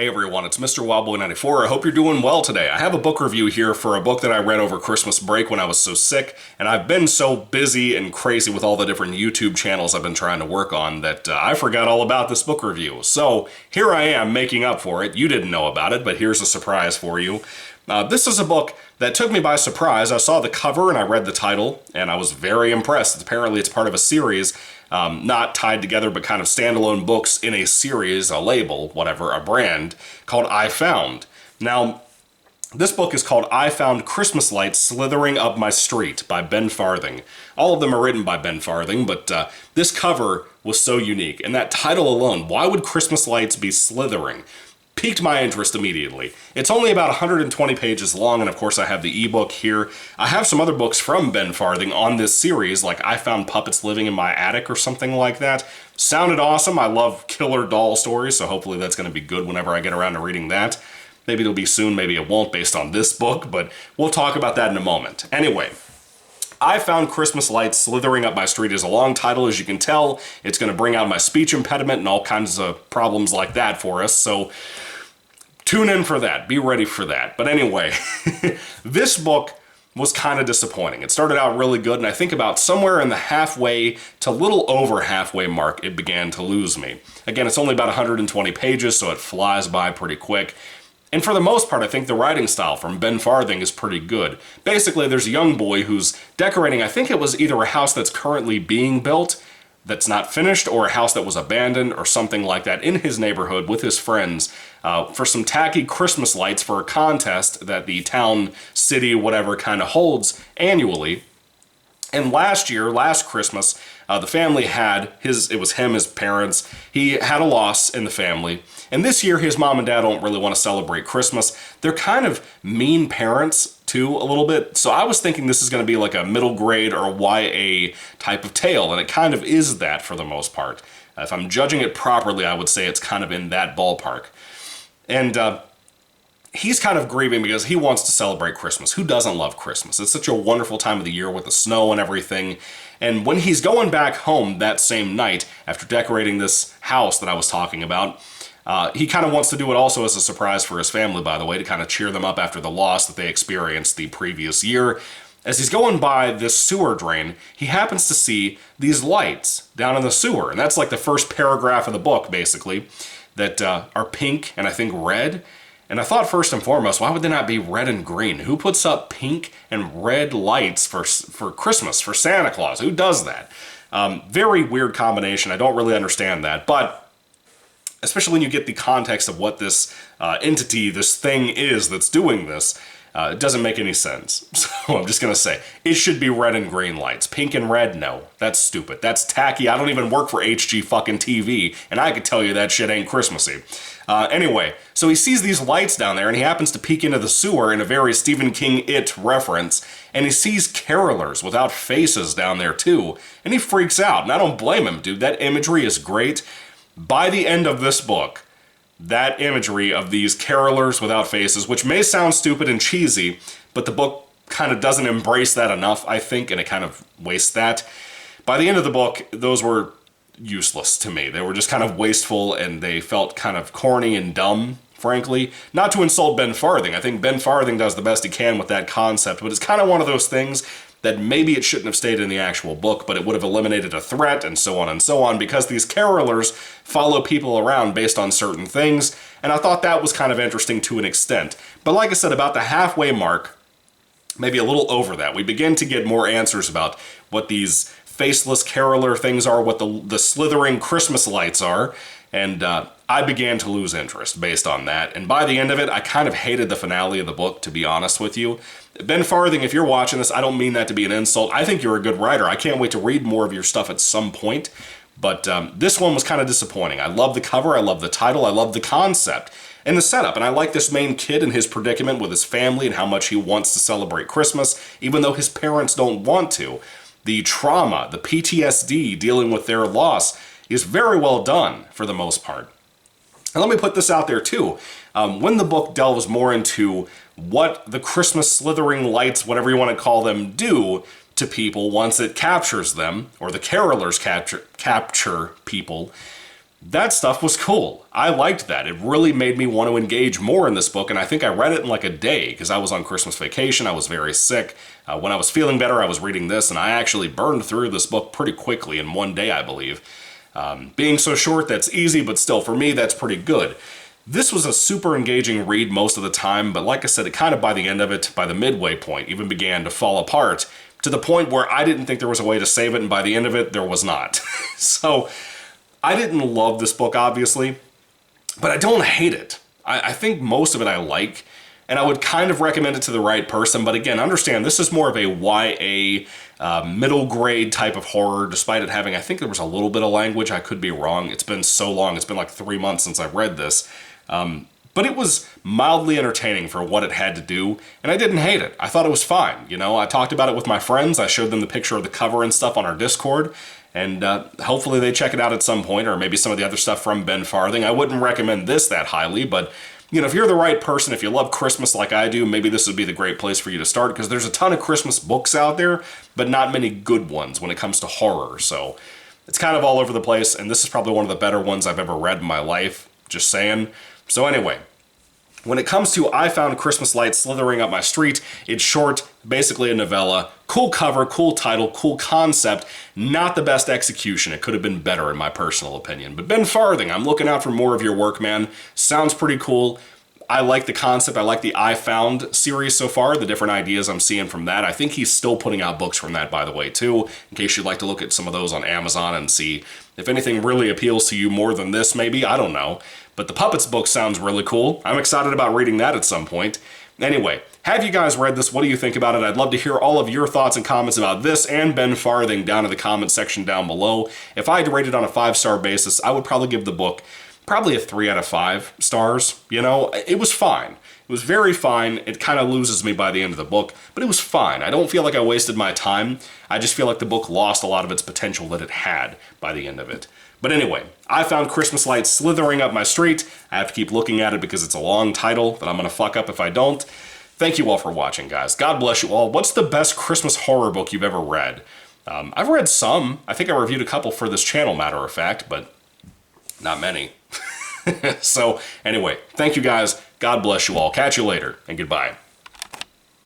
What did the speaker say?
Hey everyone, it's Mr. Wildboy94. I hope you're doing well today. I have a book review here for a book that I read over Christmas break when I was so sick, and I've been so busy and crazy with all the different YouTube channels I've been trying to work on that I forgot all about this book review. So here I am making up for it. You didn't know about it, but here's a surprise for you. This is a book that took me by surprise. I saw the cover and I read the title, and I was very impressed. Apparently it's part of a series, not tied together, but kind of standalone books in a series, a label, whatever, a brand, called I Found. Now, this book is called I Found Christmas Lights Slithering Up My Street by Ben Farthing. All of them are written by Ben Farthing, but this cover was so unique. And that title alone, why would Christmas lights be slithering? Piqued my interest immediately. It's only about 120 pages long, and of course I have the ebook here. I have some other books from Ben Farthing on this series, like I Found Puppets Living in My Attic or something like that. Sounded awesome. I love killer doll stories, so hopefully that's going to be good whenever I get around to reading that. Maybe it'll be soon, maybe it won't based on this book, but we'll talk about that in a moment. Anyway, I Found Christmas Lights Slithering Up My Street is a long title, as you can tell. It's going to bring out my speech impediment and all kinds of problems like that for us, so tune in for that. Be ready for that. But anyway, this book was kind of disappointing. It started out really good, and I think about somewhere in the halfway to little over halfway mark, it began to lose me. Again, it's only about 120 pages, so it flies by pretty quick. And for the most part, I think the writing style from Ben Farthing is pretty good. Basically, there's a young boy who's decorating, I think it was either a house that's currently being built, that's not finished, or a house that was abandoned or something like that in his neighborhood with his friends for some tacky Christmas lights for a contest that the town, city, whatever kind of holds annually. And last Christmas, the family had it was him, his parents, he had a loss in the family. And this year, his mom and dad don't really want to celebrate Christmas. They're kind of mean parents, too, a little bit. So I was thinking this is going to be like a middle grade or a YA type of tale, and it kind of is that for the most part. If I'm judging it properly, I would say it's kind of in that ballpark. And he's kind of grieving because he wants to celebrate Christmas. Who doesn't love Christmas? It's such a wonderful time of the year with the snow and everything. And when he's going back home that same night, after decorating this house that I was talking about, he kind of wants to do it also as a surprise for his family, by the way, to kind of cheer them up after the loss that they experienced the previous year. As he's going by this sewer drain, he happens to see these lights down in the sewer. And that's like the first paragraph of the book, basically, that are pink and I think red. And I thought first and foremost, why would they not be red and green? Who puts up pink and red lights for Christmas, for Santa Claus? Who does that? Very weird combination. I don't really understand that. But especially when you get the context of what this entity, this thing is that's doing this, it doesn't make any sense. So I'm just going to say, it should be red and green lights. Pink and red, no. That's stupid. That's tacky. I don't even work for HG fucking TV, and I could tell you that shit ain't Christmassy. Anyway, so he sees these lights down there, and he happens to peek into the sewer in a very Stephen King It reference, and he sees carolers without faces down there too, and he freaks out, and I don't blame him, dude. That imagery is great. By the end of this book, that imagery of these carolers without faces, which may sound stupid and cheesy, but the book kind of doesn't embrace that enough, I think, and it kind of wastes that. By the end of the book, those were useless to me. They were just kind of wasteful, and they felt kind of corny and dumb, frankly. Not to insult Ben Farthing. I think Ben Farthing does the best he can with that concept, but it's kind of one of those things that maybe it shouldn't have stayed in the actual book, but it would have eliminated a threat and so on, because these carolers follow people around based on certain things, and I thought that was kind of interesting to an extent. But like I said, about the halfway mark, maybe a little over that, we begin to get more answers about what these faceless caroler things are, what the slithering Christmas lights are, and I began to lose interest based on that. And by the end of it, I kind of hated the finale of the book, to be honest with you. Ben Farthing, if you're watching this, I don't mean that to be an insult. I think you're a good writer. I can't wait to read more of your stuff at some point. But this one was kind of disappointing. I love the cover, I love the title, I love the concept and the setup. And I like this main kid and his predicament with his family and how much he wants to celebrate Christmas, even though his parents don't want to. The trauma, the PTSD dealing with their loss is very well done for the most part. And let me put this out there too. When the book delves more into what the Christmas slithering lights, whatever you want to call them, do to people once it captures them, or the carolers capture people, That stuff was cool. I liked that. It really made me want to engage more in this book, and I think I read it in like a day because I was on Christmas vacation. I was very sick. When I was feeling better, I was reading this, and I actually burned through this book pretty quickly in one day, I believe. Being so short, that's easy, but still, for me, that's pretty good. This was a super engaging read most of the time, but like I said, it kind of by the end of it, by the midway point, even began to fall apart to the point where I didn't think there was a way to save it, and by the end of it, there was not. So I didn't love this book, obviously, but I don't hate it. I think most of it I like, and I would kind of recommend it to the right person, but again, understand this is more of a YA middle grade type of horror, despite it having, I think there was a little bit of language. I could be wrong. It's been so long. It's been like 3 months since I read this. But it was mildly entertaining for what it had to do, and I didn't hate it. I thought it was fine. You know, I talked about it with my friends. I showed them the picture of the cover and stuff on our Discord, and hopefully they check it out at some point, or maybe some of the other stuff from Ben Farthing. I wouldn't recommend this that highly, but you know, if you're the right person, if you love Christmas like I do, maybe this would be the great place for you to start, because there's a ton of Christmas books out there, but not many good ones when it comes to horror. So it's kind of all over the place, and this is probably one of the better ones I've ever read in my life, just saying. So anyway, when it comes to I Found Christmas Lights Slithering Up My Street, it's short, basically a novella, cool cover, cool title, cool concept, not the best execution. It could have been better in my personal opinion. But Ben Farthing, I'm looking out for more of your work, man. Sounds pretty cool. I like the concept. I like the I Found series so far, the different ideas I'm seeing from that. I think he's still putting out books from that, by the way, too, in case you'd like to look at some of those on Amazon and see if anything really appeals to you more than this, maybe. I don't know. But the Puppets book sounds really cool. I'm excited about reading that at some point. Anyway, have you guys read this? What do you think about it? I'd love to hear all of your thoughts and comments about this and Ben Farthing down in the comment section down below. If I had to rate it on a 5-star basis, I would probably give the book probably a 3 out of 5 stars. You know, it was fine. It was very fine. It kind of loses me by the end of the book, but it was fine. I don't feel like I wasted my time. I just feel like the book lost a lot of its potential that it had by the end of it. But anyway, I Found Christmas Lights Slithering Up My Street. I have to keep looking at it because it's a long title that I'm going to fuck up if I don't. Thank you all for watching, guys. God bless you all. What's the best Christmas horror book you've ever read? I've read some. I think I reviewed a couple for this channel, matter of fact, but not many. So anyway, thank you guys. God bless you all. Catch you later, and goodbye.